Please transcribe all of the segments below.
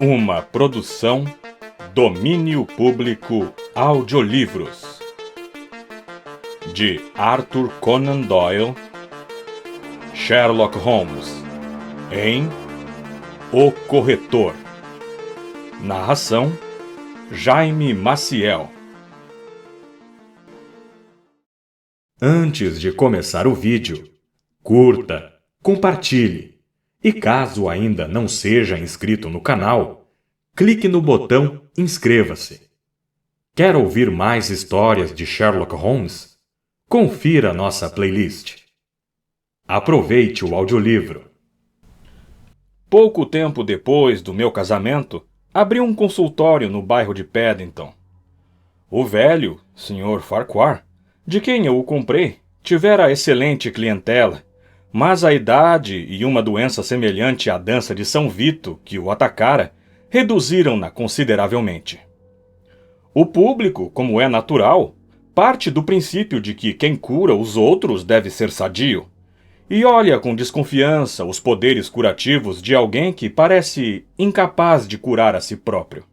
Uma produção Domínio Público Audiolivros de Arthur Conan Doyle, Sherlock Holmes, em O Corretor. Narração Jaime Maciel. Antes de começar o vídeo, curta, compartilhe e caso ainda não seja inscrito no canal, clique no botão inscreva-se. Quer ouvir mais histórias de Sherlock Holmes? Confira nossa playlist. Aproveite o audiolivro. Pouco tempo depois do meu casamento, abri um consultório no bairro de Paddington. O velho, Sr. Farquhar, de quem eu o comprei, tivera excelente clientela, mas a idade e uma doença semelhante à dança de São Vito que o atacara reduziram-na consideravelmente. O público, como é natural, parte do princípio de que quem cura os outros deve ser sadio, e olha com desconfiança os poderes curativos de alguém que parece incapaz de curar a si próprio.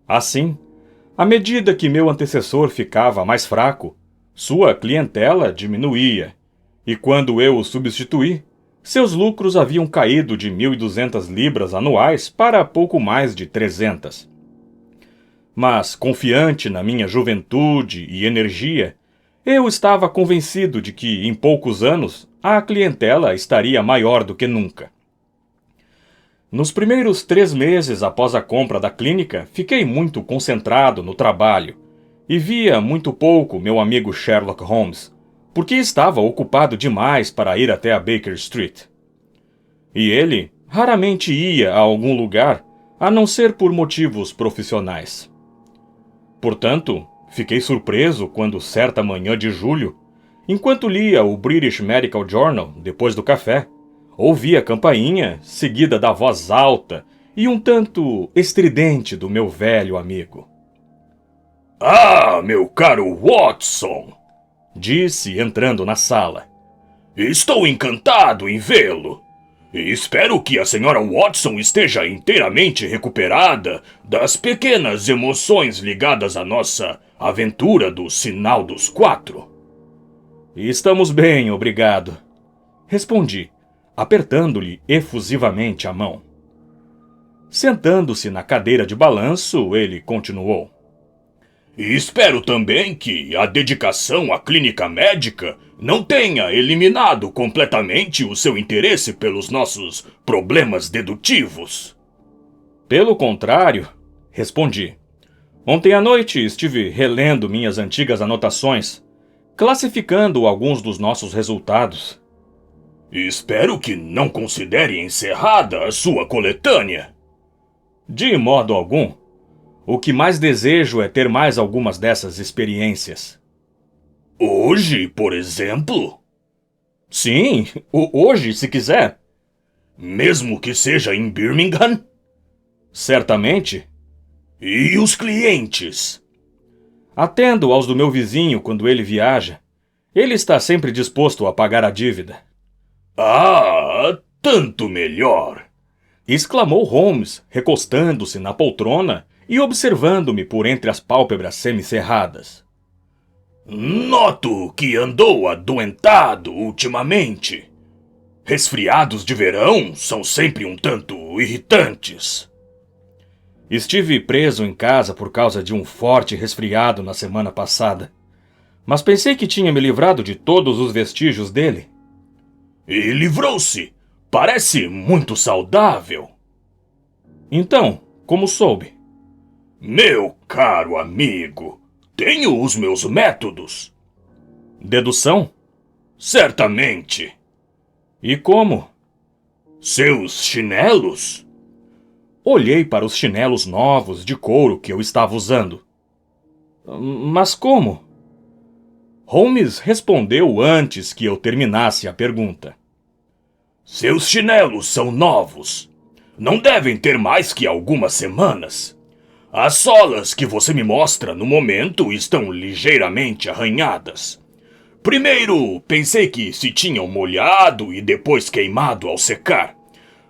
Assim, à medida que meu antecessor ficava mais fraco, sua clientela diminuía, e quando eu o substituí, seus lucros haviam caído de 1.200 libras anuais para pouco mais de 300. Mas, confiante na minha juventude e energia, eu estava convencido de que, em poucos anos, a clientela estaria maior do que nunca. Nos primeiros 3 meses após a compra da clínica, fiquei muito concentrado no trabalho e via muito pouco meu amigo Sherlock Holmes, porque estava ocupado demais para ir até a Baker Street. E ele raramente ia a algum lugar, a não ser por motivos profissionais. Portanto, fiquei surpreso quando, certa manhã de julho, enquanto lia o British Medical Journal depois do café, ouvi a campainha, seguida da voz alta e um tanto estridente do meu velho amigo. Ah, meu caro Watson! Disse, entrando na sala. Estou encantado em vê-lo. E espero que a senhora Watson esteja inteiramente recuperada das pequenas emoções ligadas à nossa aventura do Sinal dos Quatro. Estamos bem, obrigado. Respondi, apertando-lhe efusivamente a mão. Sentando-se na cadeira de balanço, ele continuou. E espero também que a dedicação à clínica médica não tenha eliminado completamente o seu interesse pelos nossos problemas dedutivos. Pelo contrário, respondi. Ontem à noite estive relendo minhas antigas anotações, classificando alguns dos nossos resultados. Espero que não considere encerrada a sua coletânea. De modo algum. O que mais desejo é ter mais algumas dessas experiências. Hoje, por exemplo? Sim, hoje, se quiser. Mesmo que seja em Birmingham? Certamente. E os clientes? Atendo aos do meu vizinho quando ele viaja. Ele está sempre disposto a pagar a dívida. Ah, tanto melhor! Exclamou Holmes, recostando-se na poltrona e observando-me por entre as pálpebras semicerradas. Noto que andou adoentado ultimamente. Resfriados de verão são sempre um tanto irritantes. Estive preso em casa por causa de um forte resfriado na semana passada, mas pensei que tinha me livrado de todos os vestígios dele. E livrou-se. Parece muito saudável. Então, como soube? Meu caro amigo, tenho os meus métodos. Dedução? Certamente. E como? Seus chinelos? Olhei para os chinelos novos de couro que eu estava usando. Mas como? Holmes respondeu antes que eu terminasse a pergunta. Seus chinelos são novos. Não devem ter mais que algumas semanas. As solas que você me mostra no momento estão ligeiramente arranhadas. Primeiro, pensei que se tinham molhado e depois queimado ao secar.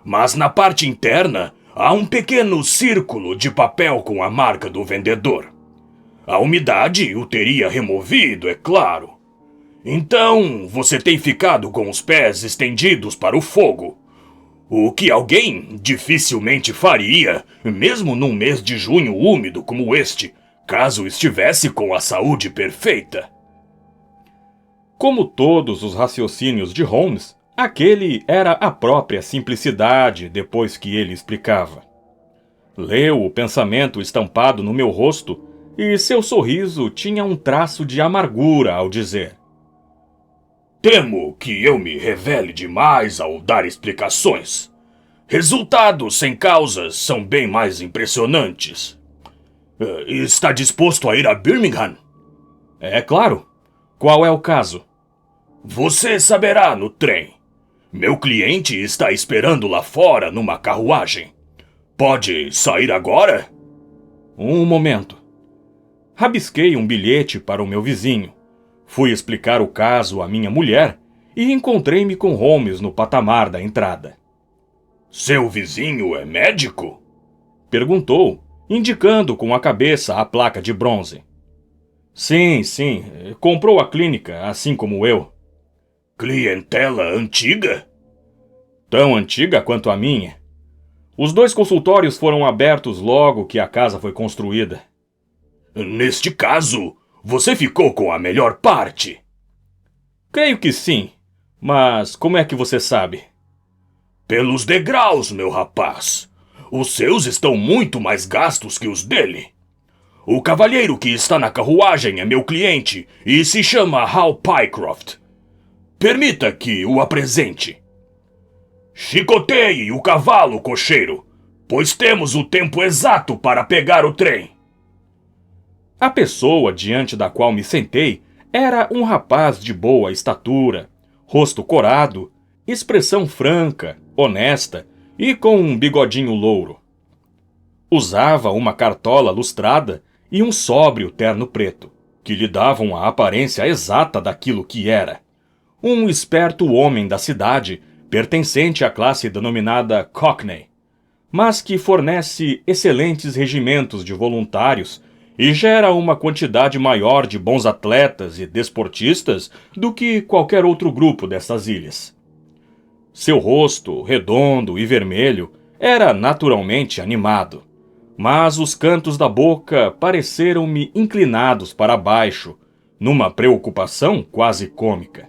Mas na parte interna há um pequeno círculo de papel com a marca do vendedor. A umidade o teria removido, é claro. Então, você tem ficado com os pés estendidos para o fogo. O que alguém dificilmente faria, mesmo num mês de junho úmido como este, caso estivesse com a saúde perfeita. Como todos os raciocínios de Holmes, aquele era a própria simplicidade depois que ele explicava. Leu o pensamento estampado no meu rosto e seu sorriso tinha um traço de amargura ao dizer: Temo que eu me revele demais ao dar explicações. Resultados sem causas são bem mais impressionantes. Está disposto a ir a Birmingham? É claro. Qual é o caso? Você saberá no trem. Meu cliente está esperando lá fora numa carruagem. Pode sair agora? Um momento. Rabisquei um bilhete para o meu vizinho. Fui explicar o caso à minha mulher e encontrei-me com Holmes no patamar da entrada. Seu vizinho é médico? Perguntou, indicando com a cabeça a placa de bronze. Sim, comprou a clínica, assim como eu. Clientela antiga? Tão antiga quanto a minha. Os 2 consultórios foram abertos logo que a casa foi construída. Neste caso, você ficou com a melhor parte. Creio que sim, mas como é que você sabe? Pelos degraus, meu rapaz. Os seus estão muito mais gastos que os dele. O cavalheiro que está na carruagem é meu cliente e se chama Hal Pycroft. Permita que o apresente. Chicoteie o cavalo, cocheiro, pois temos o tempo exato para pegar o trem. A pessoa diante da qual me sentei era um rapaz de boa estatura, rosto corado, expressão franca, honesta e com um bigodinho louro. Usava uma cartola lustrada e um sóbrio terno preto, que lhe davam a aparência exata daquilo que era. Um esperto homem da cidade, pertencente à classe denominada Cockney, mas que fornece excelentes regimentos de voluntários e gera uma quantidade maior de bons atletas e desportistas do que qualquer outro grupo dessas ilhas. Seu rosto, redondo e vermelho, era naturalmente animado, mas os cantos da boca pareceram-me inclinados para baixo, numa preocupação quase cômica.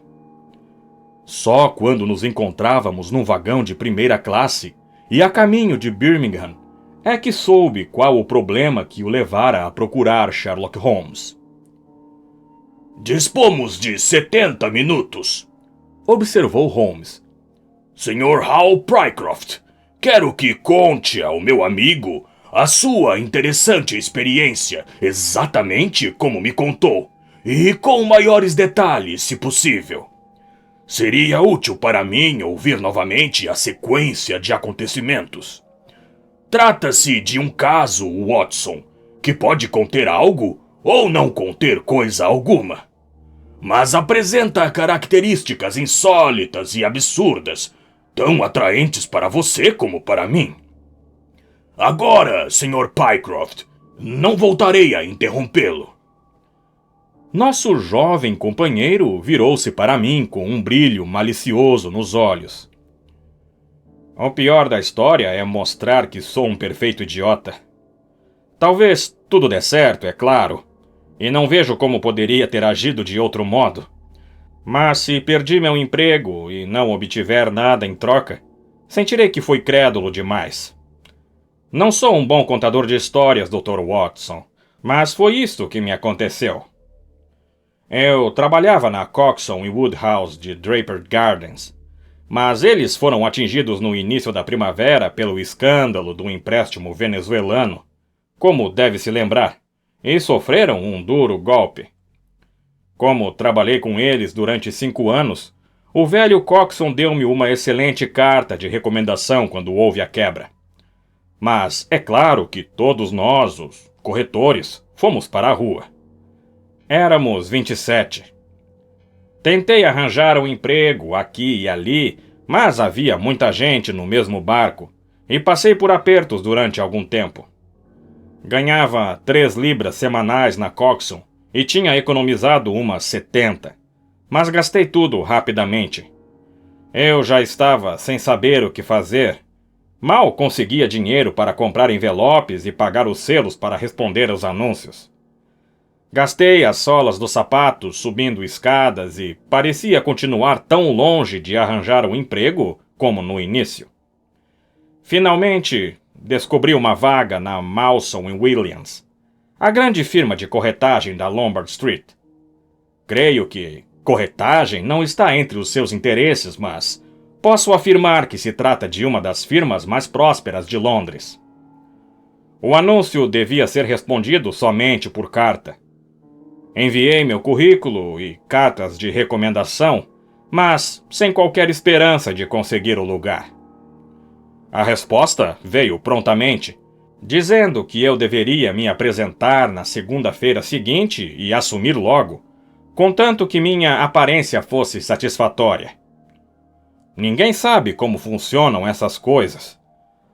Só quando nos encontrávamos num vagão de primeira classe e a caminho de Birmingham é que soube qual o problema que o levara a procurar Sherlock Holmes. Dispomos de 70 minutos, observou Holmes. Sr. Hal Pycroft, quero que conte ao meu amigo a sua interessante experiência, exatamente como me contou, e com maiores detalhes, se possível. Seria útil para mim ouvir novamente a sequência de acontecimentos. Trata-se de um caso, Watson, que pode conter algo ou não conter coisa alguma, mas apresenta características insólitas e absurdas, tão atraentes para você como para mim. Agora, Sr. Pycroft, não voltarei a interrompê-lo. Nosso jovem companheiro virou-se para mim com um brilho malicioso nos olhos. O pior da história é mostrar que sou um perfeito idiota. Talvez tudo dê certo, é claro, e não vejo como poderia ter agido de outro modo. Mas se perdi meu emprego e não obtiver nada em troca, sentirei que fui crédulo demais. Não sou um bom contador de histórias, Dr. Watson, mas foi isto que me aconteceu. Eu trabalhava na Coxon e Woodhouse de Draper Gardens, mas eles foram atingidos no início da primavera pelo escândalo do empréstimo venezuelano, como deve se lembrar, e sofreram um duro golpe. Como trabalhei com eles durante 5 anos, o velho Coxon deu-me uma excelente carta de recomendação quando houve a quebra. Mas é claro que todos nós, os corretores, fomos para a rua. Éramos 27. Tentei arranjar um emprego aqui e ali, Mas havia muita gente no mesmo barco e passei por apertos durante algum tempo. Ganhava 3 libras semanais na Coxon e tinha economizado umas 70, mas gastei tudo rapidamente. Eu já estava sem saber o que fazer. Mal conseguia dinheiro para comprar envelopes e pagar os selos para responder aos anúncios. Gastei as solas dos sapatos subindo escadas e parecia continuar tão longe de arranjar um emprego como no início. Finalmente, descobri uma vaga na Mawson Williams, a grande firma de corretagem da Lombard Street. Creio que corretagem não está entre os seus interesses, mas posso afirmar que se trata de uma das firmas mais prósperas de Londres. O anúncio devia ser respondido somente por carta. Enviei meu currículo e cartas de recomendação, mas sem qualquer esperança de conseguir o lugar. A resposta veio prontamente, dizendo que eu deveria me apresentar na segunda-feira seguinte e assumir logo, contanto que minha aparência fosse satisfatória. Ninguém sabe como funcionam essas coisas.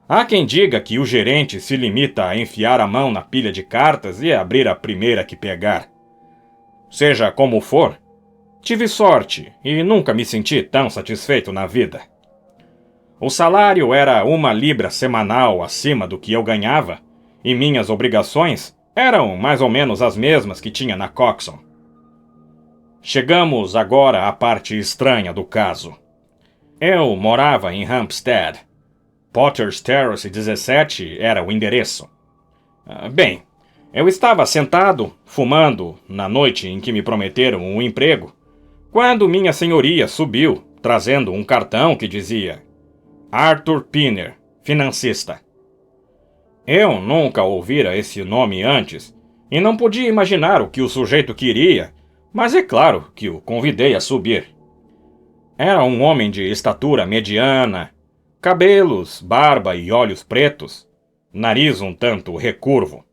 Há quem diga que o gerente se limita a enfiar a mão na pilha de cartas e abrir a primeira que pegar. Seja como for, tive sorte e nunca me senti tão satisfeito na vida. O salário era 1 libra semanal acima do que eu ganhava, e minhas obrigações eram mais ou menos as mesmas que tinha na Coxon. Chegamos agora à parte estranha do caso. Eu morava em Hampstead. Potter's Terrace 17 era o endereço. Bem, eu estava sentado, fumando, na noite em que me prometeram um emprego, quando minha senhoria subiu, trazendo um cartão que dizia Arthur Pinner, financista. Eu nunca ouvira esse nome antes e não podia imaginar o que o sujeito queria, mas é claro que o convidei a subir. Era um homem de estatura mediana, cabelos, barba e olhos pretos, nariz um tanto recurvo.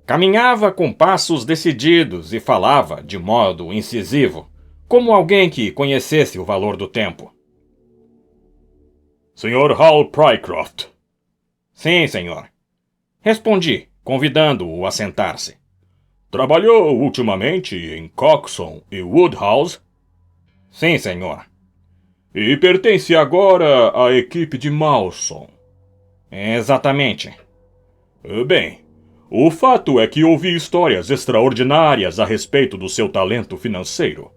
Caminhava com passos decididos e falava de modo incisivo, como alguém que conhecesse o valor do tempo. Sr. Hal Pycroft. Sim, senhor. Respondi, convidando-o a sentar-se. Trabalhou ultimamente em Coxon e Woodhouse? Sim, senhor. E pertence agora à equipe de Mawson? Exatamente. Bem, o fato é que ouvi histórias extraordinárias a respeito do seu talento financeiro.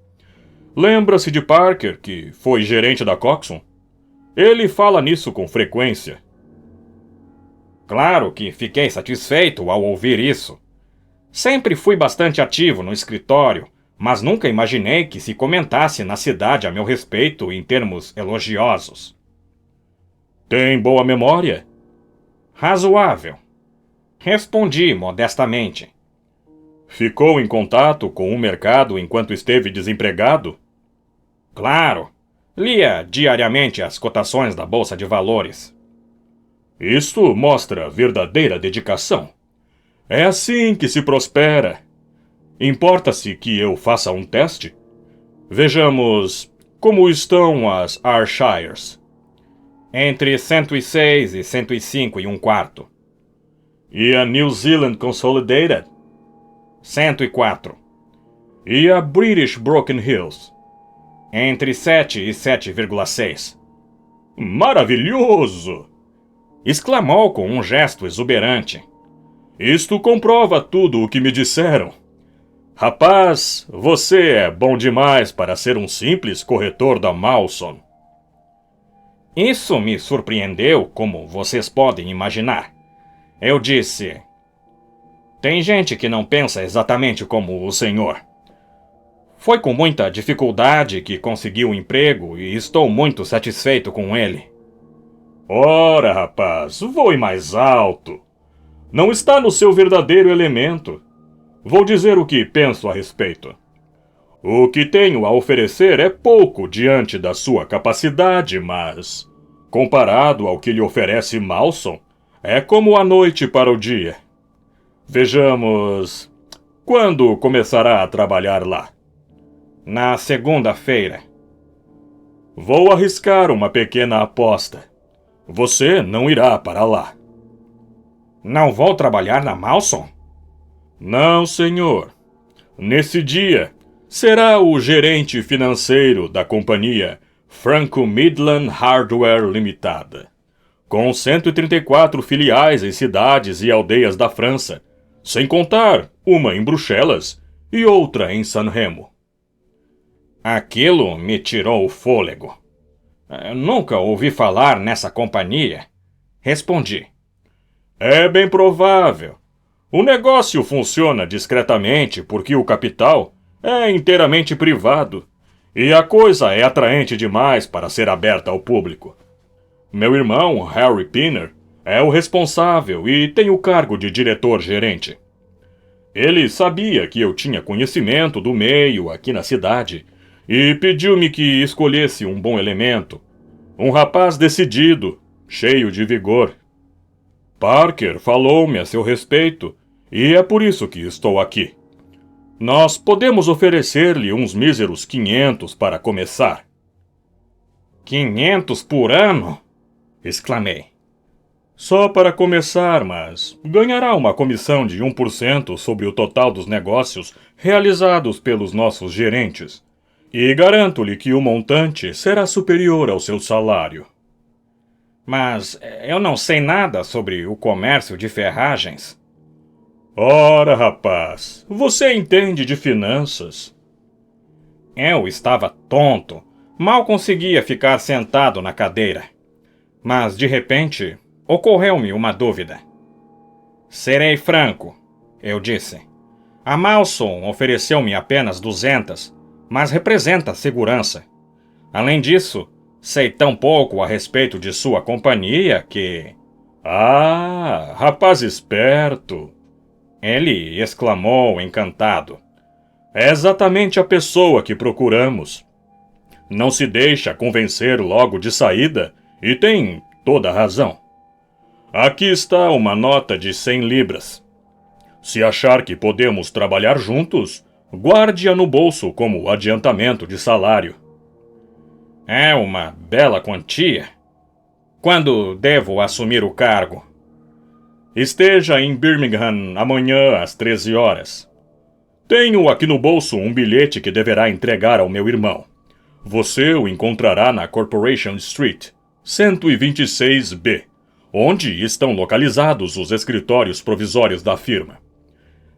Lembra-se de Parker, que foi gerente da Coxon? Ele fala nisso com frequência. Claro que fiquei satisfeito ao ouvir isso. Sempre fui bastante ativo no escritório, mas nunca imaginei que se comentasse na cidade a meu respeito em termos elogiosos. Tem boa memória? Razoável. Respondi modestamente. Ficou em contato com o mercado enquanto esteve desempregado? Claro. Lia diariamente as cotações da Bolsa de Valores. Isto mostra verdadeira dedicação. É assim que se prospera. Importa-se que eu faça um teste? Vejamos como estão as Ayrshires. Entre 106 e 105 e um quarto. E a New Zealand Consolidated? 104. E a British Broken Hills? Entre 7 e 7,6. Maravilhoso! Exclamou com um gesto exuberante. Isto comprova tudo o que me disseram. Rapaz, você é bom demais para ser um simples corretor da Mawson. Isso me surpreendeu, como vocês podem imaginar. Eu disse: tem gente que não pensa exatamente como o senhor. Foi com muita dificuldade que consegui o emprego e estou muito satisfeito com ele. Ora, rapaz, voe mais alto. Não está no seu verdadeiro elemento. Vou dizer o que penso a respeito. O que tenho a oferecer é pouco diante da sua capacidade, mas, comparado ao que lhe oferece Mawson, é como a noite para o dia. Vejamos, quando começará a trabalhar lá? Na segunda-feira. Vou arriscar uma pequena aposta. Você não irá para lá. Não vou trabalhar na Malson? Não, senhor. Nesse dia, será o gerente financeiro da companhia Franco Midland Hardware Limitada, com 134 filiais em cidades e aldeias da França, sem contar uma em Bruxelas e outra em San Remo. Aquilo me tirou o fôlego. Nunca ouvi falar nessa companhia. Respondi. É bem provável. O negócio funciona discretamente porque o capital é inteiramente privado e a coisa é atraente demais para ser aberta ao público. Meu irmão, Harry Pinner, é o responsável e tem o cargo de diretor-gerente. Ele sabia que eu tinha conhecimento do meio aqui na cidade e pediu-me que escolhesse um bom elemento, um rapaz decidido, cheio de vigor. Parker falou-me a seu respeito e é por isso que estou aqui. Nós podemos oferecer-lhe uns míseros 500 para começar. 500 por ano? Exclamei. Só para começar, mas ganhará uma comissão de 1% sobre o total dos negócios realizados pelos nossos gerentes. E garanto-lhe que o montante será superior ao seu salário. Mas eu não sei nada sobre o comércio de ferragens. Ora, rapaz, você entende de finanças. Eu estava tonto. Mal conseguia ficar sentado na cadeira. Mas, de repente, ocorreu-me uma dúvida. Serei franco, eu disse. A Malson ofereceu-me apenas 200, mas representa segurança. Além disso, sei tão pouco a respeito de sua companhia que... Ah, rapaz esperto! Ele exclamou encantado. É exatamente a pessoa que procuramos. Não se deixa convencer logo de saída e tem toda a razão. Aqui está uma nota de 100 libras. Se achar que podemos trabalhar juntos, guarde-a no bolso como adiantamento de salário. É uma bela quantia. Quando devo assumir o cargo? Esteja em Birmingham amanhã às 13 horas. Tenho aqui no bolso um bilhete que deverá entregar ao meu irmão. Você o encontrará na Corporation Street, 126B, onde estão localizados os escritórios provisórios da firma.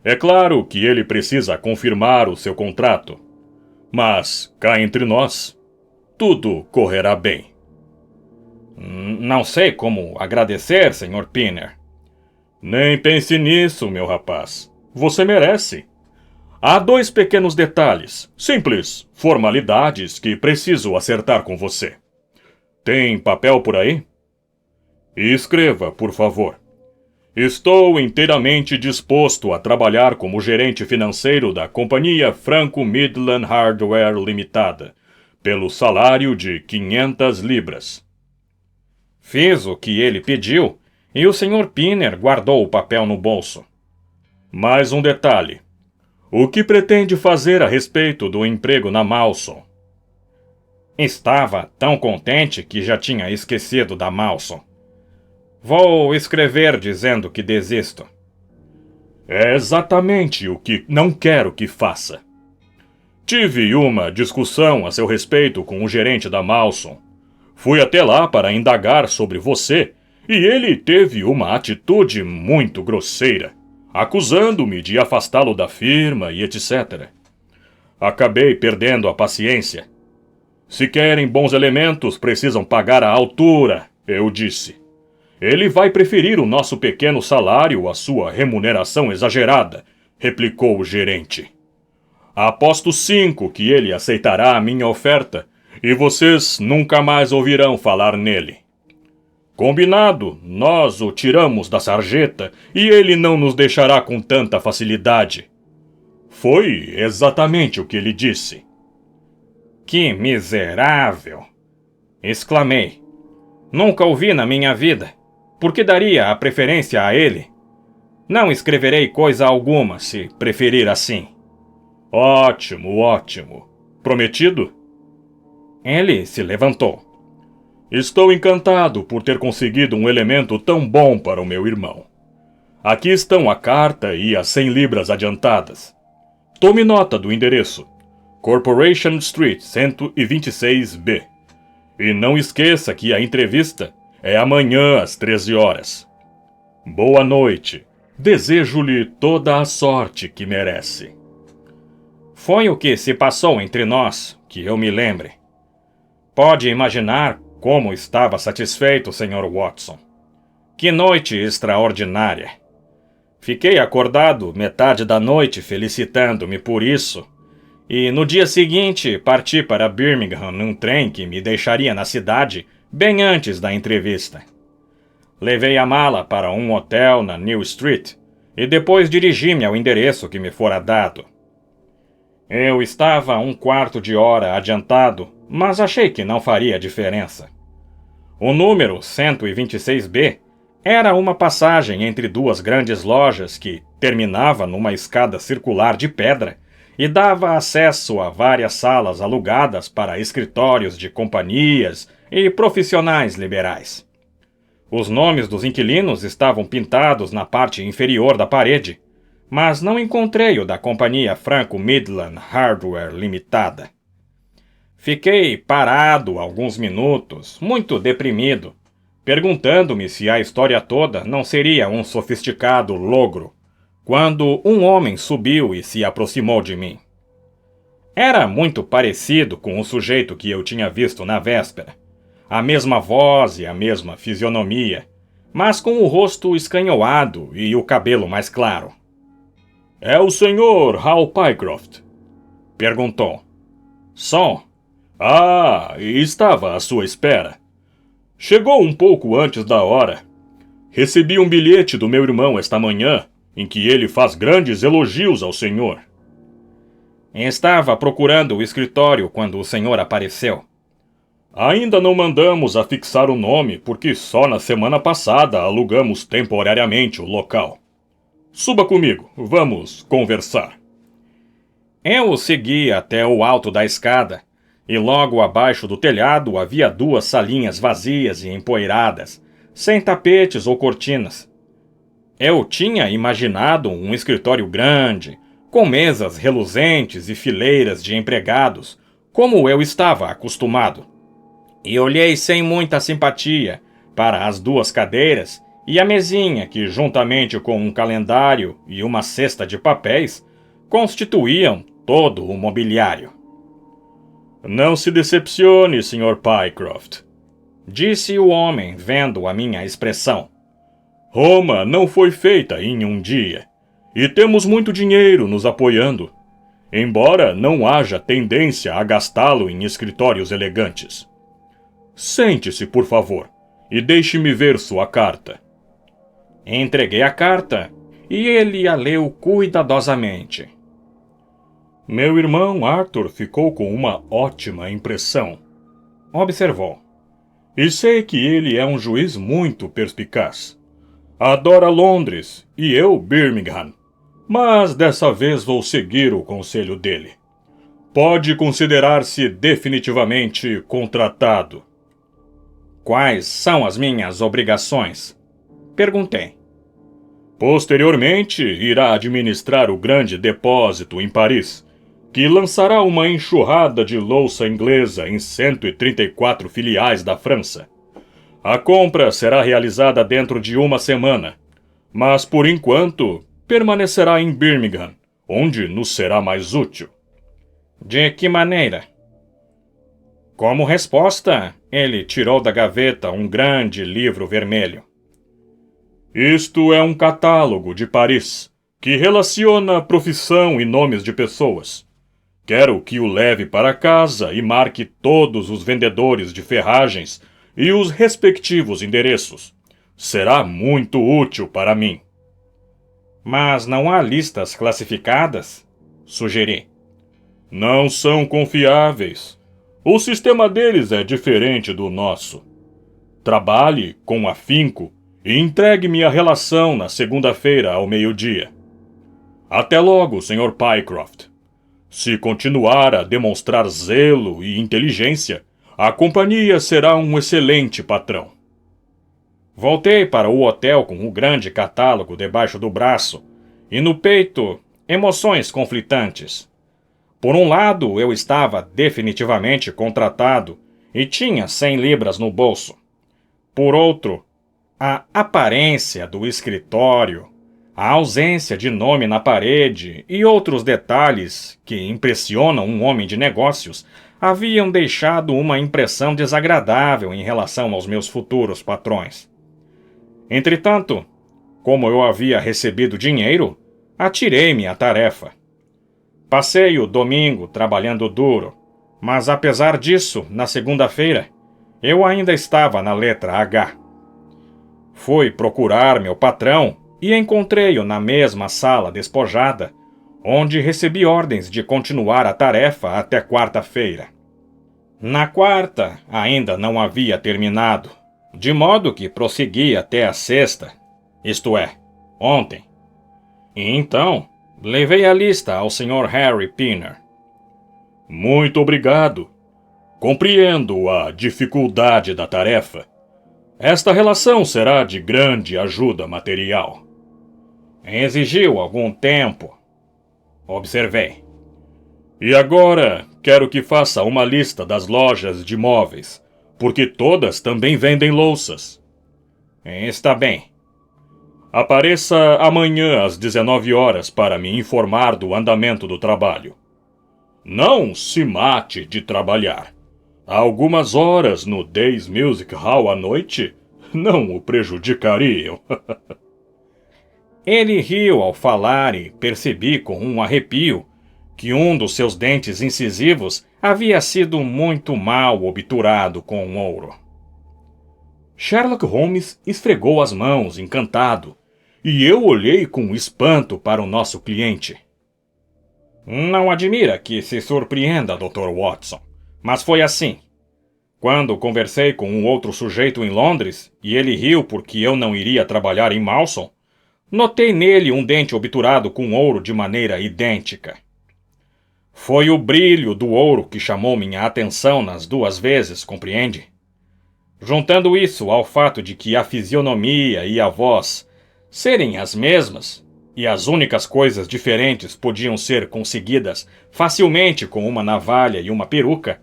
É claro que ele precisa confirmar o seu contrato. Mas, cá entre nós, tudo correrá bem. Não sei como agradecer, Sr. Pinner. Nem pense nisso, meu rapaz. Você merece. Há 2 pequenos detalhes, simples, formalidades que preciso acertar com você. Tem papel por aí? Escreva, por favor. Estou inteiramente disposto a trabalhar como gerente financeiro da companhia Franco Midland Hardware Limitada, pelo salário de 500 libras. Fiz o que ele pediu e o Sr. Pinner guardou o papel no bolso. Mais um detalhe. O que pretende fazer a respeito do emprego na Malson? Estava tão contente que já tinha esquecido da Malson. Vou escrever dizendo que desisto. É exatamente o que não quero que faça. Tive uma discussão a seu respeito com o gerente da Malson. Fui até lá para indagar sobre você e ele teve uma atitude muito grosseira, acusando-me de afastá-lo da firma e etc. Acabei perdendo a paciência. Se querem bons elementos, precisam pagar à altura, eu disse. Ele vai preferir o nosso pequeno salário à sua remuneração exagerada, replicou o gerente. Aposto 5 que ele aceitará a minha oferta e vocês nunca mais ouvirão falar nele. Combinado, nós o tiramos da sarjeta e ele não nos deixará com tanta facilidade. Foi exatamente o que ele disse. Que miserável! Exclamei. Nunca o vi na minha vida. Por que daria a preferência a ele? Não escreverei coisa alguma, se preferir assim. Ótimo, ótimo. Prometido? Ele se levantou. Estou encantado por ter conseguido um elemento tão bom para o meu irmão. Aqui estão a carta e as 100 libras adiantadas. Tome nota do endereço. Corporation Street, 126B. E não esqueça que a entrevista é amanhã às 13 horas. Boa noite. Desejo-lhe toda a sorte que merece. Foi o que se passou entre nós, que eu me lembre. Pode imaginar como estava satisfeito, Sr. Watson. Que noite extraordinária. Fiquei acordado metade da noite felicitando-me por isso, e no dia seguinte parti para Birmingham num trem que me deixaria na cidade bem antes da entrevista. Levei a mala para um hotel na New Street e depois dirigi-me ao endereço que me fora dado. Eu estava 1/4 de hora adiantado, mas achei que não faria diferença. O número 126B era uma passagem entre duas grandes lojas que terminava numa escada circular de pedra e dava acesso a várias salas alugadas para escritórios de companhias e profissionais liberais. Os nomes dos inquilinos estavam pintados na parte inferior da parede, mas não encontrei o da companhia Franco Midland Hardware Limitada. Fiquei parado alguns minutos, muito deprimido, perguntando-me se a história toda não seria um sofisticado logro, quando um homem subiu e se aproximou de mim. Era muito parecido com o sujeito que eu tinha visto na véspera. A mesma voz e a mesma fisionomia, mas com o rosto escanhoado e o cabelo mais claro. É o Sr. Hal Pycroft? Perguntou. Só. Ah, estava à sua espera. Chegou um pouco antes da hora. Recebi um bilhete do meu irmão esta manhã, em que ele faz grandes elogios ao senhor. Estava procurando o escritório quando o senhor apareceu. Ainda não mandamos afixar o nome, porque só na semana passada alugamos temporariamente o local. Suba comigo, vamos conversar. Eu o segui até o alto da escada, e logo abaixo do telhado havia 2 salinhas vazias e empoeiradas, sem tapetes ou cortinas. Eu tinha imaginado um escritório grande, com mesas reluzentes e fileiras de empregados, como eu estava acostumado. E olhei sem muita simpatia para as 2 cadeiras e a mesinha que, juntamente com um calendário e uma cesta de papéis, constituíam todo o mobiliário. Não se decepcione, Sr. Pycroft, disse o homem, vendo a minha expressão. Roma não foi feita em um dia, e temos muito dinheiro nos apoiando, embora não haja tendência a gastá-lo em escritórios elegantes. Sente-se, por favor, e deixe-me ver sua carta. Entreguei a carta, e ele a leu cuidadosamente. Meu irmão Arthur ficou com uma ótima impressão, observou. E sei que ele é um juiz muito perspicaz. Adora Londres e eu Birmingham, mas dessa vez vou seguir o conselho dele. Pode considerar-se definitivamente contratado. Quais são as minhas obrigações? Perguntei. Posteriormente, irá administrar o grande depósito em Paris, que lançará uma enxurrada de louça inglesa em 134 filiais da França. A compra será realizada dentro de 1 semana, mas por enquanto permanecerá em Birmingham, onde nos será mais útil. De que maneira? Como resposta, ele tirou da gaveta um grande livro vermelho. Isto é um catálogo de Paris, que relaciona profissão e nomes de pessoas. Quero que o leve para casa e marque todos os vendedores de ferragens e os respectivos endereços. Será muito útil para mim. Mas não há listas classificadas? Sugeri. Não são confiáveis. O sistema deles é diferente do nosso. Trabalhe com afinco e entregue-me a relação na segunda-feira ao meio-dia. Até logo, Sr. Pycroft. Se continuar a demonstrar zelo e inteligência, A companhia será um excelente patrão. Voltei para o hotel com um grande catálogo debaixo do braço e no peito emoções conflitantes. Por um lado, eu estava definitivamente contratado e tinha 100 libras no bolso. Por outro, a aparência do escritório, a ausência de nome na parede e outros detalhes que impressionam um homem de negócios haviam deixado uma impressão desagradável em relação aos meus futuros patrões. Entretanto, como eu havia recebido dinheiro, atirei-me à tarefa. Passei o domingo trabalhando duro, mas apesar disso, na segunda-feira, eu ainda estava na letra H. Fui procurar meu patrão e encontrei-o na mesma sala despojada, onde recebi ordens de continuar a tarefa até quarta-feira. Na quarta, ainda não havia terminado, de modo que prossegui até a sexta, isto é, ontem. E então, levei a lista ao Sr. Harry Pinner. Muito obrigado. Compreendo a dificuldade da tarefa. Esta relação será de grande ajuda material. Exigiu algum tempo. Observei. E agora, quero que faça uma lista das lojas de móveis, porque todas também vendem louças. Está bem. Apareça amanhã às 19 horas para me informar do andamento do trabalho. Não se mate de trabalhar. Algumas horas no Days Music Hall à noite não o prejudicariam. Ele riu ao falar e percebi com um arrepio que um dos seus dentes incisivos havia sido muito mal obturado com ouro. Sherlock Holmes esfregou as mãos, encantado, e eu olhei com espanto para o nosso cliente. Não admira que se surpreenda, Dr. Watson, mas foi assim. Quando conversei com um outro sujeito em Londres, e ele riu porque eu não iria trabalhar em Malson, notei nele um dente obturado com ouro de maneira idêntica. Foi o brilho do ouro que chamou minha atenção nas duas vezes, compreende? Juntando isso ao fato de que a fisionomia e a voz serem as mesmas, e as únicas coisas diferentes podiam ser conseguidas facilmente com uma navalha e uma peruca,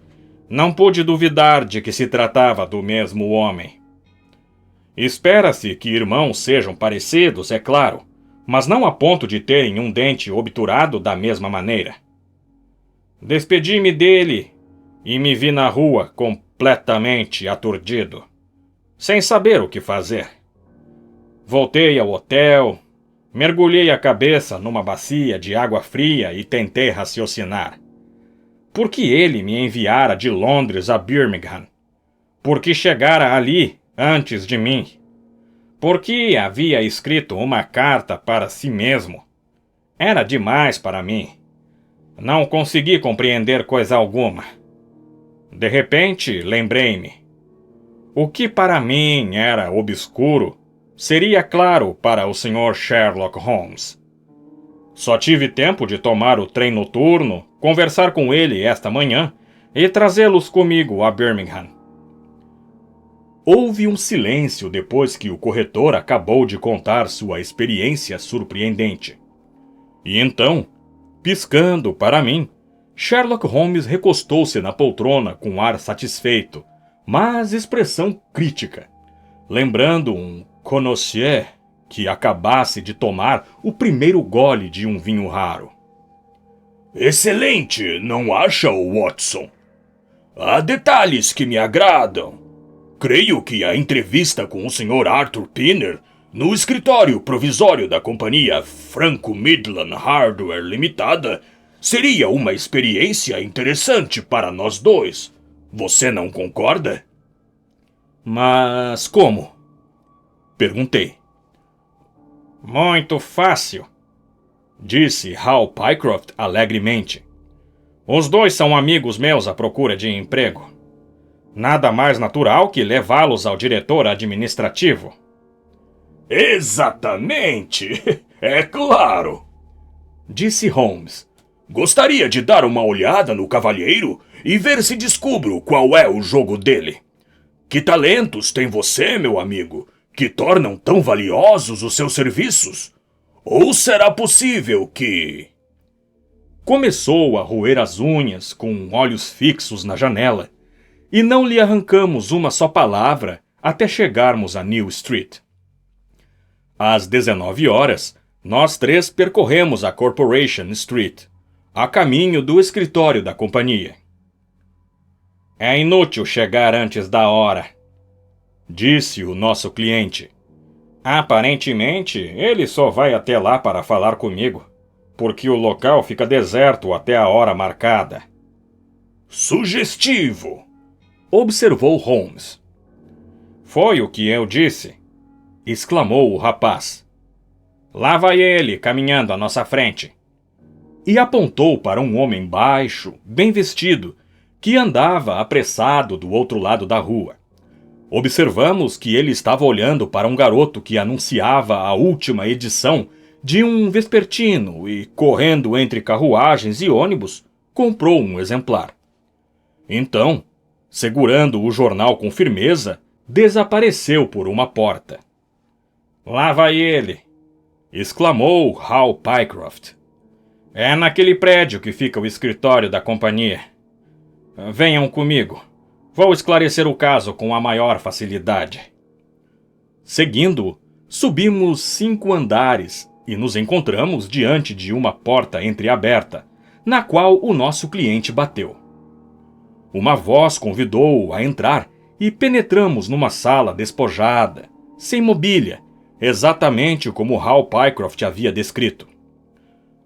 não pude duvidar de que se tratava do mesmo homem. Espera-se que irmãos sejam parecidos, é claro, mas não a ponto de terem um dente obturado da mesma maneira. Despedi-me dele e me vi na rua completamente aturdido, sem saber o que fazer. Voltei ao hotel, mergulhei a cabeça numa bacia de água fria e tentei raciocinar. Por que ele me enviara de Londres a Birmingham? Por que chegara ali antes de mim? Por que havia escrito uma carta para si mesmo? Era demais para mim. Não consegui compreender coisa alguma. De repente, lembrei-me. O que para mim era obscuro seria claro para o Sr. Sherlock Holmes. Só tive tempo de tomar o trem noturno, conversar com ele esta manhã e trazê-los comigo a Birmingham. Houve um silêncio depois que o corretor acabou de contar sua experiência surpreendente. E então, piscando para mim, Sherlock Holmes recostou-se na poltrona com ar satisfeito, mas expressão crítica, lembrando um connoisseur que acabasse de tomar o primeiro gole de um vinho raro. Excelente, não acha, Watson? Há detalhes que me agradam. Creio que a entrevista com o Sr. Arthur Pinner no escritório provisório da companhia Franco Midland Hardware Limitada seria uma experiência interessante para nós dois. Você não concorda? Mas como? Perguntei. Muito fácil, disse Hal Pycroft alegremente. Os dois são amigos meus à procura de emprego. Nada mais natural que levá-los ao diretor administrativo. Exatamente, é claro, disse Holmes. Gostaria de dar uma olhada no cavalheiro e ver se descubro qual é o jogo dele. Que talentos tem você, meu amigo, que tornam tão valiosos os seus serviços? Ou será possível que... Começou a roer as unhas com olhos fixos na janela, e não lhe arrancamos uma só palavra até chegarmos a New Street. Às 19 horas, nós três percorremos a Corporation Street, a caminho do escritório da companhia. É inútil chegar antes da hora, disse o nosso cliente. Aparentemente, ele só vai até lá para falar comigo, porque o local fica deserto até a hora marcada. Sugestivo, observou Holmes. Foi o que eu disse, exclamou o rapaz. Lá vai ele, caminhando à nossa frente. E apontou para um homem baixo, bem vestido, que andava apressado do outro lado da rua. Observamos que ele estava olhando para um garoto que anunciava a última edição de um vespertino e, correndo entre carruagens e ônibus, comprou um exemplar. Então, segurando o jornal com firmeza, desapareceu por uma porta. Lá vai ele, exclamou Hal Pycroft. É naquele prédio que fica o escritório da companhia. Venham comigo. Vou esclarecer o caso com a maior facilidade. Seguindo, subimos 5 andares e nos encontramos diante de uma porta entreaberta, na qual o nosso cliente bateu. Uma voz convidou-o a entrar e penetramos numa sala despojada, sem mobília, exatamente como Hal Pycroft havia descrito.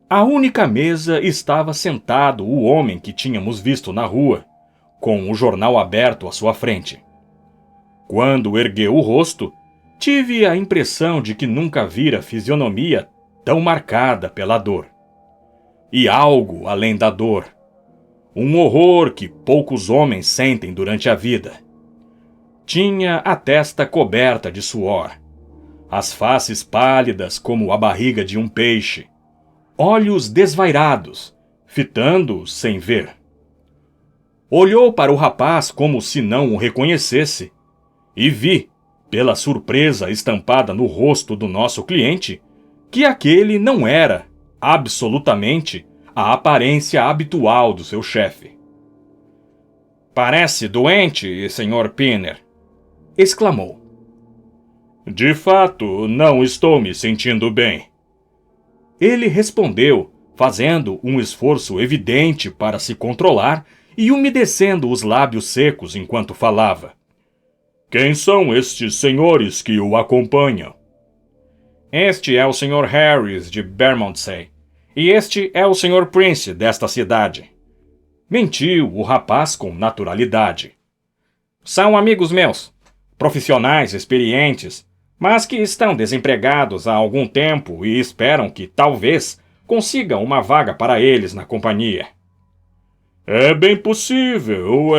À única mesa estava sentado o homem que tínhamos visto na rua, com o jornal aberto à sua frente. Quando ergueu o rosto, tive a impressão de que nunca vira fisionomia tão marcada pela dor. E algo além da dor. Um horror que poucos homens sentem durante a vida. Tinha a testa coberta de suor, as faces pálidas como a barriga de um peixe, olhos desvairados, fitando sem ver. Olhou para o rapaz como se não o reconhecesse, e vi, pela surpresa estampada no rosto do nosso cliente, que aquele não era, absolutamente, a aparência habitual do seu chefe. Parece doente, Sr. Pinner, exclamou. De fato, não estou me sentindo bem. Ele respondeu, fazendo um esforço evidente para se controlar e umedecendo os lábios secos enquanto falava. Quem são estes senhores que o acompanham? Este é o Sr. Harris, de Bermondsey, e este é o Sr. Prince, desta cidade. Mentiu o rapaz com naturalidade. São amigos meus, profissionais experientes, mas que estão desempregados há algum tempo e esperam que, talvez, consigam uma vaga para eles na companhia. É bem possível,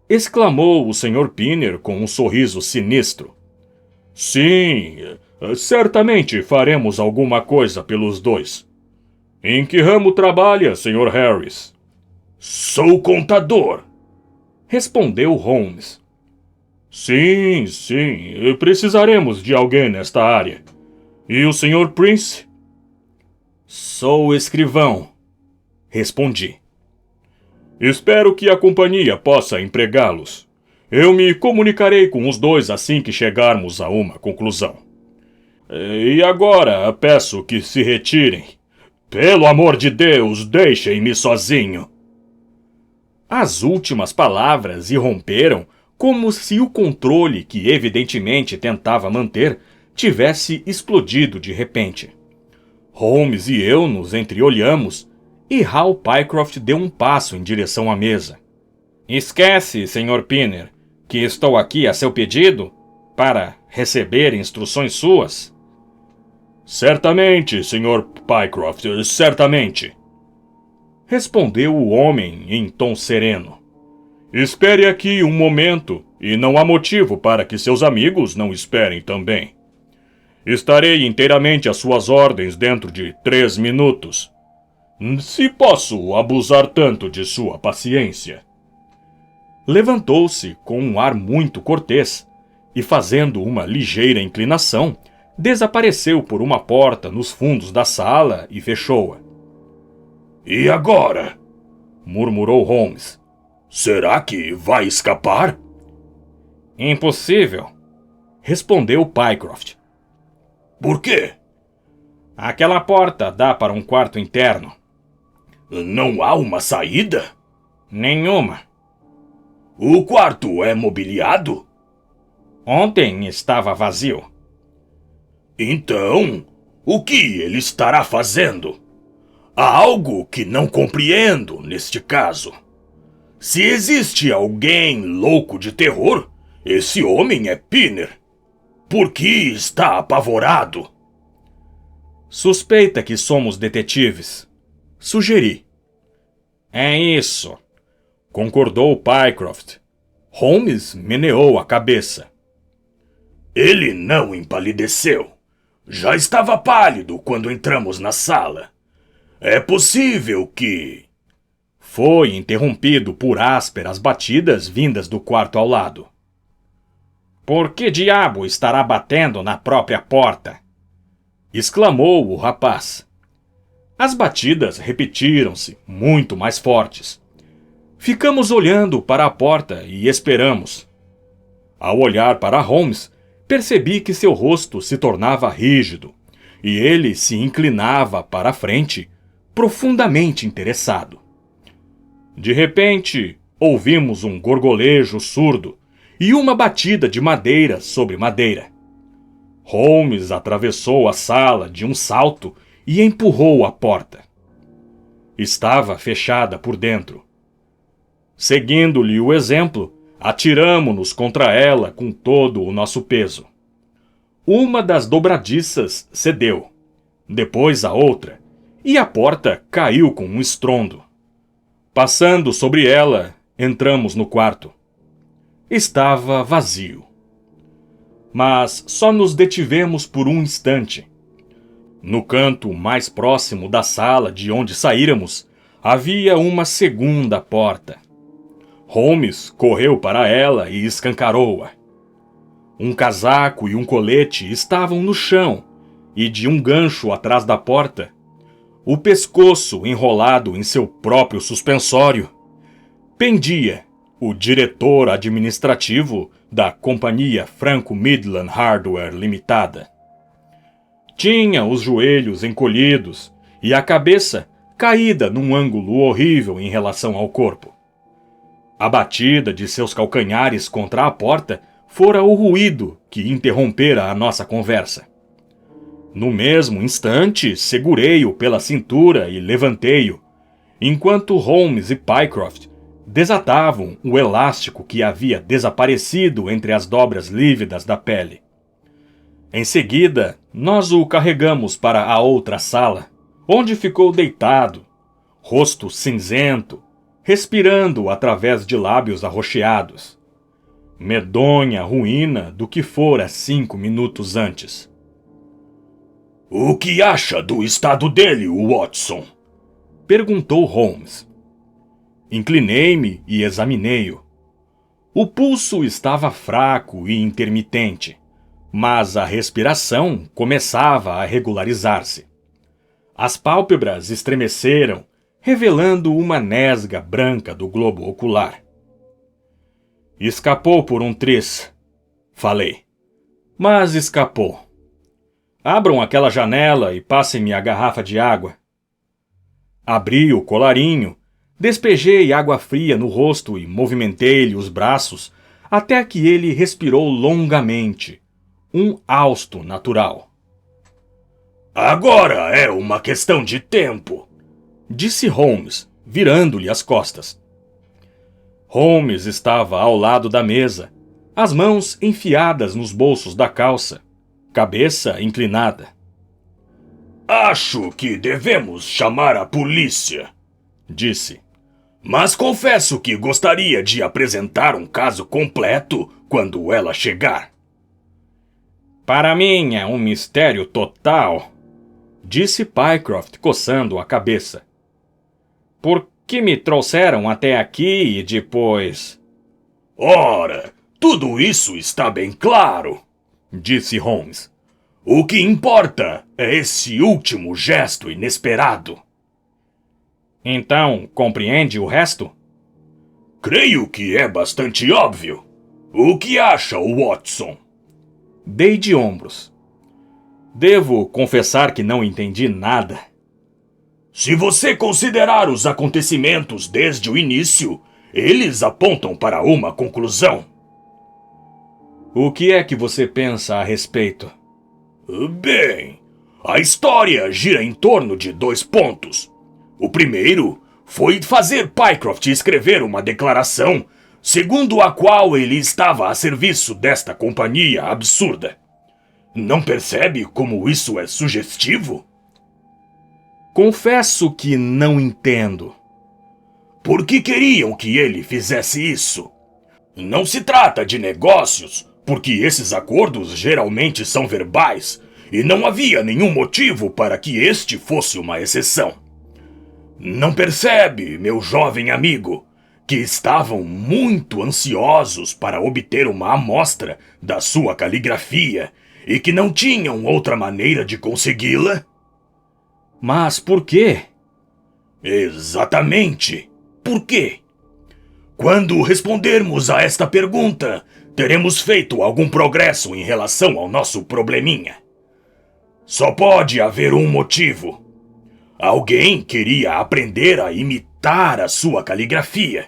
exclamou o Sr. Pinner com um sorriso sinistro. Sim, certamente faremos alguma coisa pelos dois. Em que ramo trabalha, Sr. Harris? Sou contador, respondeu Holmes. Sim, precisaremos de alguém nesta área. E o Sr. Prince? Sou escrivão, respondi. Espero que a companhia possa empregá-los. Eu me comunicarei com os dois assim que chegarmos a uma conclusão. E agora peço que se retirem. Pelo amor de Deus, deixem-me sozinho. As últimas palavras irromperam como se o controle que evidentemente tentava manter tivesse explodido de repente. Holmes e eu nos entreolhamos e Hal Pycroft deu um passo em direção à mesa. Esquece, Sr. Pinner, que estou aqui a seu pedido para receber instruções suas? Certamente, Sr. Pycroft, certamente, respondeu o homem em tom sereno. Espere aqui um momento, e não há motivo para que seus amigos não esperem também. Estarei inteiramente às suas ordens dentro de 3 minutos. Se posso abusar tanto de sua paciência. Levantou-se com um ar muito cortês e, fazendo uma ligeira inclinação, desapareceu por uma porta nos fundos da sala e fechou-a. E agora? Murmurou Holmes. Será que vai escapar? Impossível, respondeu Pycroft. Por quê? Aquela porta dá para um quarto interno. Não há uma saída? Nenhuma. O quarto é mobiliado? Ontem estava vazio. Então, o que ele estará fazendo? Há algo que não compreendo neste caso. Se existe alguém louco de terror, esse homem é Pinner. Por que está apavorado? Suspeita que somos detetives. Sugeri. É isso, concordou Pycroft. Holmes meneou a cabeça. Ele não empalideceu. Já estava pálido quando entramos na sala. É possível que... Foi interrompido por ásperas batidas vindas do quarto ao lado. Por que diabo estará batendo na própria porta? Exclamou o rapaz. As batidas repetiram-se, muito mais fortes. Ficamos olhando para a porta e esperamos. Ao olhar para Holmes, percebi que seu rosto se tornava rígido e ele se inclinava para a frente, profundamente interessado. De repente, ouvimos um gorgolejo surdo e uma batida de madeira sobre madeira. Holmes atravessou a sala de um salto e empurrou a porta. Estava fechada por dentro. Seguindo-lhe o exemplo, atiramo-nos contra ela com todo o nosso peso. Uma das dobradiças cedeu, depois a outra, e a porta caiu com um estrondo. Passando sobre ela, entramos no quarto. Estava vazio. Mas só nos detivemos por um instante. No canto mais próximo da sala de onde saíramos, havia uma segunda porta. Holmes correu para ela e escancarou-a. Um casaco e um colete estavam no chão, e de um gancho atrás da porta, o pescoço enrolado em seu próprio suspensório, pendia o diretor administrativo da Companhia Franco-Midland Hardware Limitada. Tinha os joelhos encolhidos e a cabeça caída num ângulo horrível em relação ao corpo. A batida de seus calcanhares contra a porta fora o ruído que interrompera a nossa conversa. No mesmo instante, segurei-o pela cintura e levantei-o, enquanto Holmes e Pycroft desatavam o elástico que havia desaparecido entre as dobras lívidas da pele. Em seguida, nós o carregamos para a outra sala, onde ficou deitado, rosto cinzento, respirando através de lábios arroxeados. Medonha ruína do que fora 5 minutos antes. O que acha do estado dele, Watson? Perguntou Holmes. Inclinei-me e examinei-o. O pulso estava fraco e intermitente, mas a respiração começava a regularizar-se. As pálpebras estremeceram, revelando uma nesga branca do globo ocular. Escapou por um triz, falei. Mas escapou. Abram aquela janela e passem-me a garrafa de água. Abri o colarinho, despejei água fria no rosto e movimentei-lhe os braços até que ele respirou longamente, um hausto natural. Agora é uma questão de tempo, disse Holmes, virando-lhe as costas. Holmes estava ao lado da mesa, as mãos enfiadas nos bolsos da calça, cabeça inclinada. Acho que devemos chamar a polícia, disse. Mas confesso que gostaria de apresentar um caso completo quando ela chegar. Para mim é um mistério total, disse Pycroft coçando a cabeça. Por que me trouxeram até aqui e depois... Ora, tudo isso está bem claro, disse Holmes. O que importa é esse último gesto inesperado. Então, compreende o resto? Creio que é bastante óbvio. O que acha, Watson? Dei de ombros. Devo confessar que não entendi nada. Se você considerar os acontecimentos desde o início, eles apontam para uma conclusão. O que é que você pensa a respeito? Bem, a história gira em torno de 2 pontos. O primeiro foi fazer Pycroft escrever uma declaração segundo a qual ele estava a serviço desta companhia absurda. Não percebe como isso é sugestivo? Confesso que não entendo. Por que queriam que ele fizesse isso? Não se trata de negócios, porque esses acordos geralmente são verbais, e não havia nenhum motivo para que este fosse uma exceção. Não percebe, meu jovem amigo, que estavam muito ansiosos para obter uma amostra da sua caligrafia e que não tinham outra maneira de consegui-la? Mas por quê? Exatamente. Por quê? Quando respondermos a esta pergunta, teremos feito algum progresso em relação ao nosso probleminha. Só pode haver um motivo. Alguém queria aprender a imitar a sua caligrafia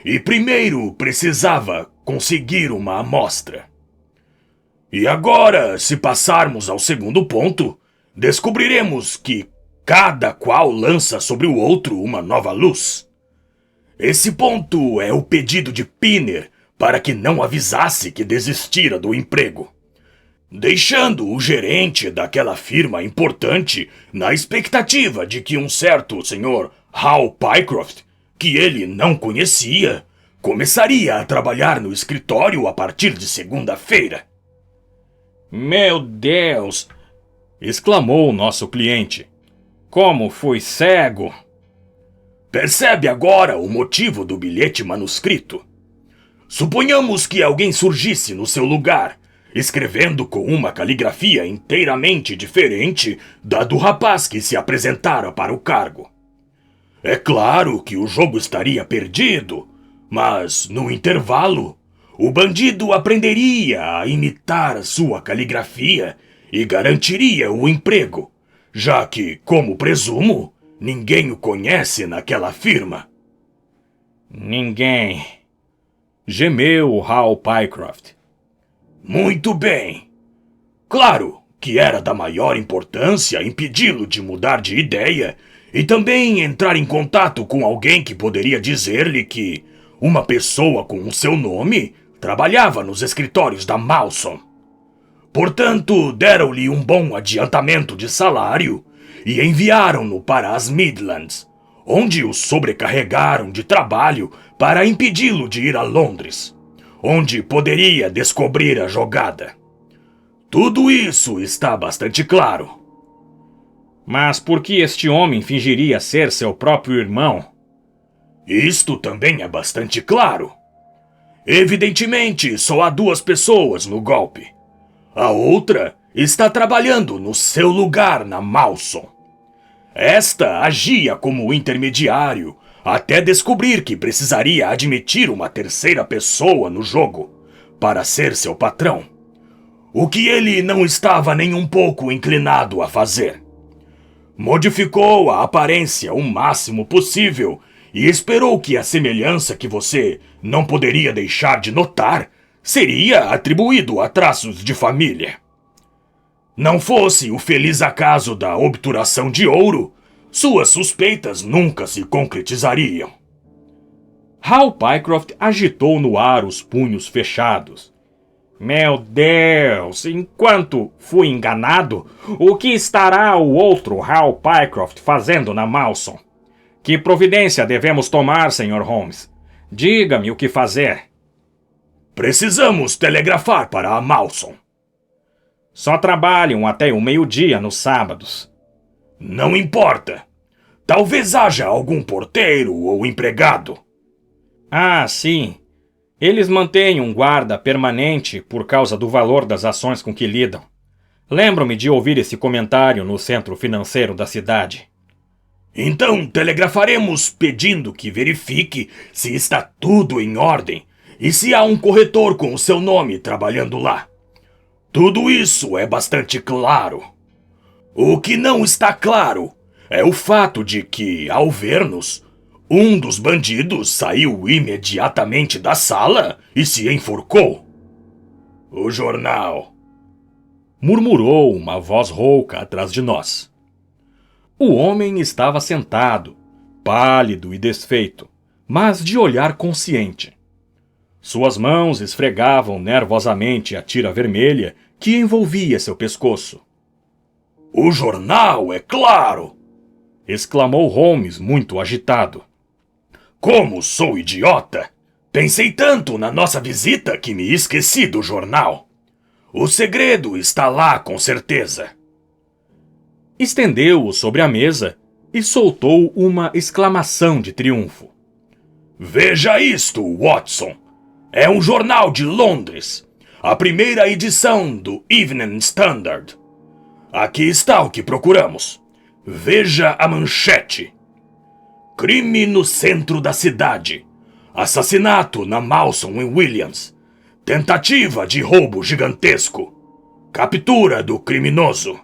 e primeiro precisava conseguir uma amostra. E agora, se passarmos ao segundo ponto, descobriremos que cada qual lança sobre o outro uma nova luz. Esse ponto é o pedido de Pinner para que não avisasse que desistira do emprego, deixando o gerente daquela firma importante na expectativa de que um certo Sr. Hal Pycroft, que ele não conhecia, começaria a trabalhar no escritório a partir de segunda-feira. Meu Deus! Exclamou o nosso cliente. Como fui cego! Percebe agora o motivo do bilhete manuscrito? Suponhamos que alguém surgisse no seu lugar, escrevendo com uma caligrafia inteiramente diferente da do rapaz que se apresentara para o cargo. É claro que o jogo estaria perdido, mas, no intervalo, o bandido aprenderia a imitar a sua caligrafia e garantiria o emprego, já que, como presumo, ninguém o conhece naquela firma. Ninguém. Gemeu Hal Pycroft. Muito bem. Claro que era da maior importância impedi-lo de mudar de ideia e também entrar em contato com alguém que poderia dizer-lhe que uma pessoa com o seu nome trabalhava nos escritórios da Mawson. Portanto, deram-lhe um bom adiantamento de salário e enviaram-no para as Midlands, onde o sobrecarregaram de trabalho para impedi-lo de ir a Londres, onde poderia descobrir a jogada. Tudo isso está bastante claro. Mas por que este homem fingiria ser seu próprio irmão? Isto também é bastante claro. Evidentemente, só há 2 pessoas no golpe. A outra está trabalhando no seu lugar na Mawson. Esta agia como intermediário até descobrir que precisaria admitir uma terceira pessoa no jogo para ser seu patrão, o que ele não estava nem um pouco inclinado a fazer. Modificou a aparência o máximo possível e esperou que a semelhança que você não poderia deixar de notar seria atribuído a traços de família. Não fosse o feliz acaso da obturação de ouro, suas suspeitas nunca se concretizariam. Hal Pycroft agitou no ar os punhos fechados. Meu Deus, enquanto fui enganado, o que estará o outro Hal Pycroft fazendo na Mawson? Que providência devemos tomar, Sr. Holmes? Diga-me o que fazer. Precisamos telegrafar para a Mawson. Só trabalham até o meio-dia nos sábados. Não importa. Talvez haja algum porteiro ou empregado. Ah, sim. Eles mantêm um guarda permanente por causa do valor das ações com que lidam. Lembro-me de ouvir esse comentário no centro financeiro da cidade. Então telegrafaremos pedindo que verifique se está tudo em ordem e se há um corretor com o seu nome trabalhando lá. Tudo isso é bastante claro. O que não está claro é o fato de que, ao ver-nos, um dos bandidos saiu imediatamente da sala e se enforcou. O jornal, Murmurou uma voz rouca atrás de nós. O homem estava sentado, pálido e desfeito, mas de olhar consciente. Suas mãos esfregavam nervosamente a tira vermelha que envolvia seu pescoço. O jornal, é claro! Exclamou Holmes, muito agitado. Como sou idiota! Pensei tanto na nossa visita que me esqueci do jornal. O segredo está lá, com certeza. Estendeu-o sobre a mesa e soltou uma exclamação de triunfo. Veja isto, Watson. É um jornal de Londres. A primeira edição do Evening Standard. Aqui está o que procuramos. Veja a manchete. Crime no centro da cidade. Assassinato na Mawson e Williams. Tentativa de roubo gigantesco. Captura do criminoso.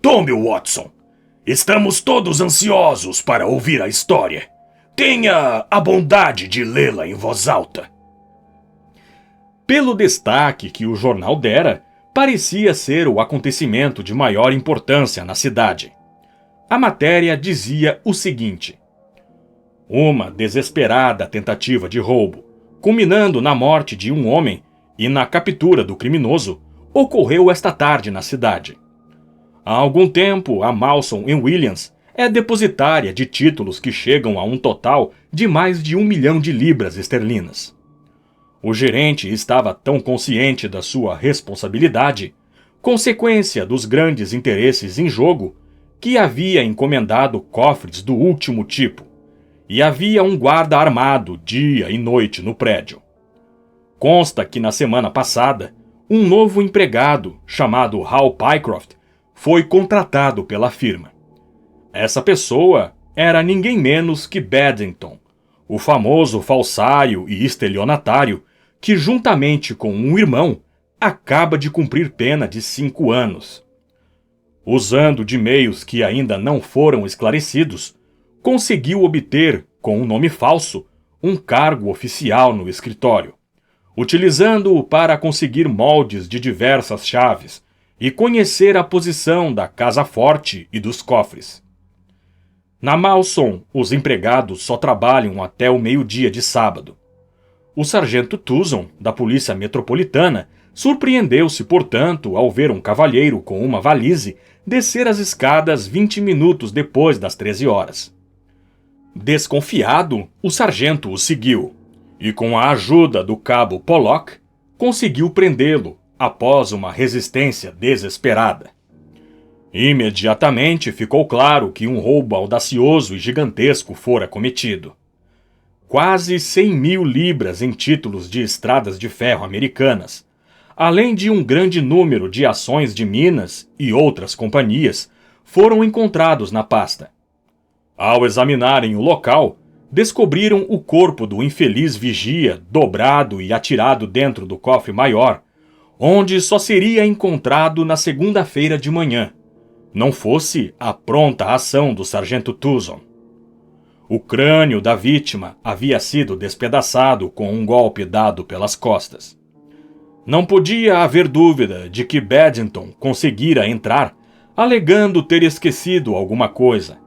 Tome, Watson. Estamos todos ansiosos para ouvir a história. Tenha a bondade de lê-la em voz alta. Pelo destaque que o jornal dera, parecia ser o acontecimento de maior importância na cidade. A matéria dizia o seguinte: uma desesperada tentativa de roubo, culminando na morte de um homem e na captura do criminoso, ocorreu esta tarde na cidade. Há algum tempo, a Mawson & Williams é depositária de títulos que chegam a um total de mais de 1 milhão de libras esterlinas. O gerente estava tão consciente da sua responsabilidade, consequência dos grandes interesses em jogo, que havia encomendado cofres do último tipo, e havia um guarda armado dia e noite no prédio. Consta que na semana passada, um novo empregado, chamado Hal Pycroft, foi contratado pela firma. Essa pessoa era ninguém menos que Bedington, o famoso falsário e estelionatário que, juntamente com um irmão, acaba de cumprir pena de 5 anos. Usando de meios que ainda não foram esclarecidos, conseguiu obter, com um nome falso, um cargo oficial no escritório, utilizando-o para conseguir moldes de diversas chaves e conhecer a posição da casa forte e dos cofres. Na Mawson, os empregados só trabalham até o meio-dia de sábado. O sargento Tucson, da Polícia Metropolitana, surpreendeu-se, portanto, ao ver um cavalheiro com uma valise descer as escadas 20 minutos depois das 13 horas. Desconfiado, o sargento o seguiu e, com a ajuda do cabo Pollock, conseguiu prendê-lo após uma resistência desesperada. Imediatamente ficou claro que um roubo audacioso e gigantesco fora cometido. Quase 100 mil libras em títulos de estradas de ferro americanas, além de um grande número de ações de Minas e outras companhias, foram encontrados na pasta. Ao examinarem o local, descobriram o corpo do infeliz vigia dobrado e atirado dentro do cofre maior, onde só seria encontrado na segunda-feira de manhã, não fosse a pronta ação do sargento Tucson. O crânio da vítima havia sido despedaçado com um golpe dado pelas costas. Não podia haver dúvida de que Bedington conseguira entrar, alegando ter esquecido alguma coisa.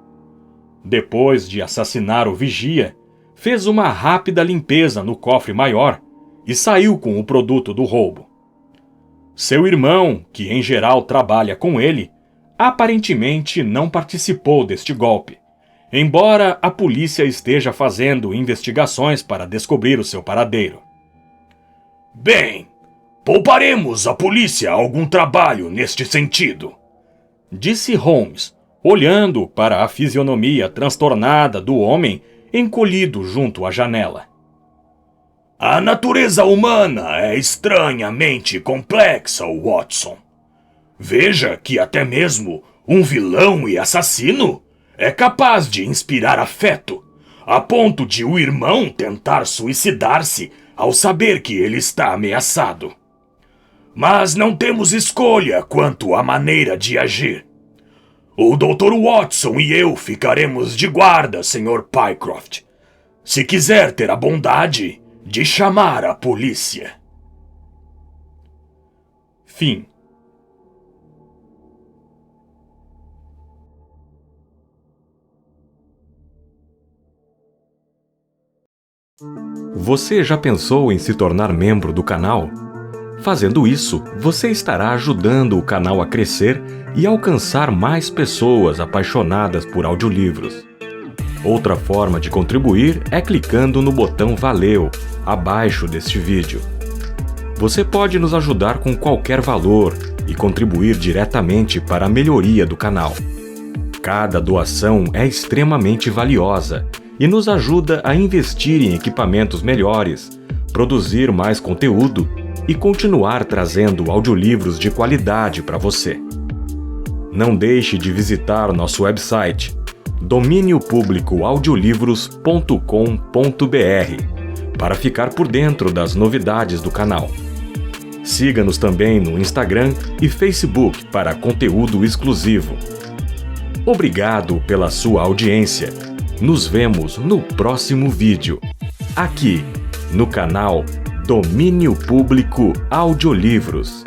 Depois de assassinar o vigia, fez uma rápida limpeza no cofre maior e saiu com o produto do roubo. Seu irmão, que em geral trabalha com ele, aparentemente não participou deste golpe, embora a polícia esteja fazendo investigações para descobrir o seu paradeiro. Bem, pouparemos à polícia algum trabalho neste sentido, disse Holmes, olhando para a fisionomia transtornada do homem encolhido junto à janela. A natureza humana é estranhamente complexa, Watson. Veja que até mesmo um vilão e assassino é capaz de inspirar afeto, a ponto de o irmão tentar suicidar-se ao saber que ele está ameaçado. Mas não temos escolha quanto à maneira de agir. O Dr. Watson e eu ficaremos de guarda, Sr. Pycroft. Se quiser ter a bondade de chamar a polícia. Fim. Você já pensou em se tornar membro do canal? Fazendo isso, você estará ajudando o canal a crescer e alcançar mais pessoas apaixonadas por audiolivros. Outra forma de contribuir é clicando no botão Valeu, abaixo deste vídeo. Você pode nos ajudar com qualquer valor e contribuir diretamente para a melhoria do canal. Cada doação é extremamente valiosa e nos ajuda a investir em equipamentos melhores, produzir mais conteúdo e continuar trazendo audiolivros de qualidade para você. Não deixe de visitar nosso website dominiopublicoaudiolivros.com.br para ficar por dentro das novidades do canal. Siga-nos também no Instagram e Facebook para conteúdo exclusivo. Obrigado pela sua audiência. Nos vemos no próximo vídeo, aqui no canal Domínio Público Audiolivros.